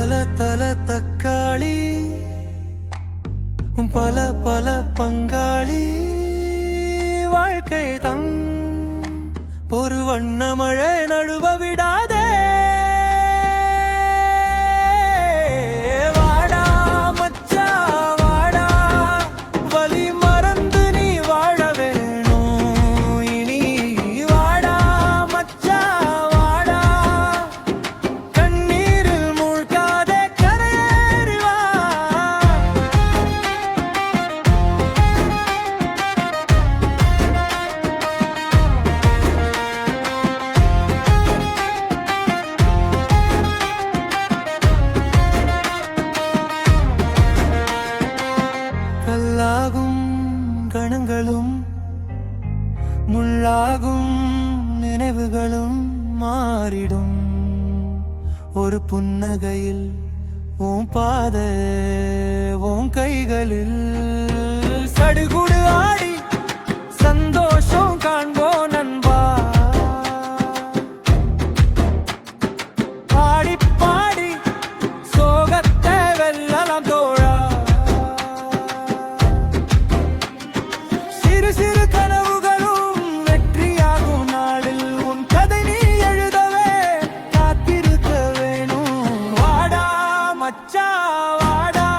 தல தல தக்காளி பல பல பங்காளி வாழ்க்கை தம் ஒரு வண்ண மழை நழுவ விடாதே கணங்களும் முள்ளாகும் நினைவுகளும் மாறிடும் ஒரு புன்னகையில் உன் பாதை உன் கைகளில் சடுகுடு ஆடி சந்தோஷம் காண்போம் நண்பா பாடி பாடி சோகத்தை வெல்லலாம் தோழா சிறு கனவுகளும் வெற்றியாகும் நாளில் உன் கதை நீ எழுதவே காத்திருக்க வேணும் வாடா மச்சா வாடா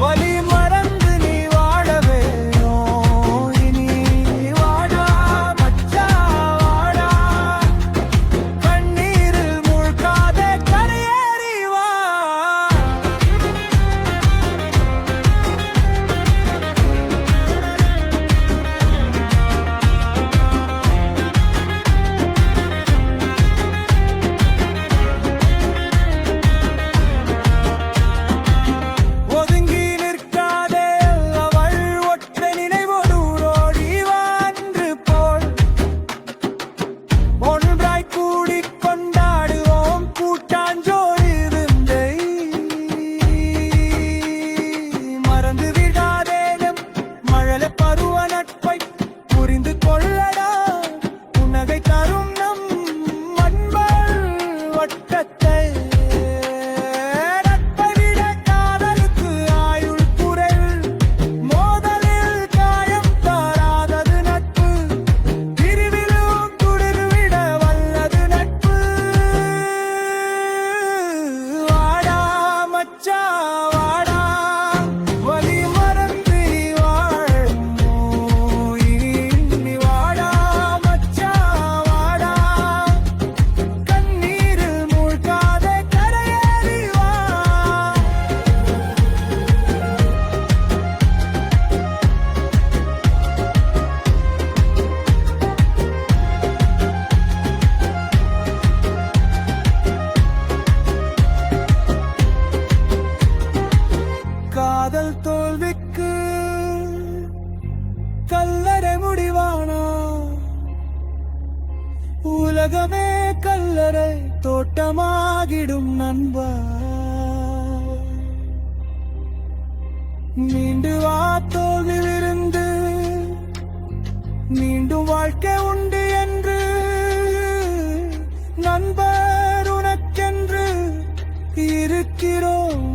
வலி மறந்து நீ வாழ வேணும் இனி வாடா மச்சா வாடா கண்ணீரில் மூழ்காதே கரையேறி வா காதல் தோல்விக்கு கல்லறை முடிவானா உலகமே கல்லறை தோட்டமாகிடும் நண்பா மீண்டு வா தோல்வியிலிருந்து மீண்டும் வாழ்க்கை உண்டு என்று நண்பர் உனக்கென்று இருக்கிறோம்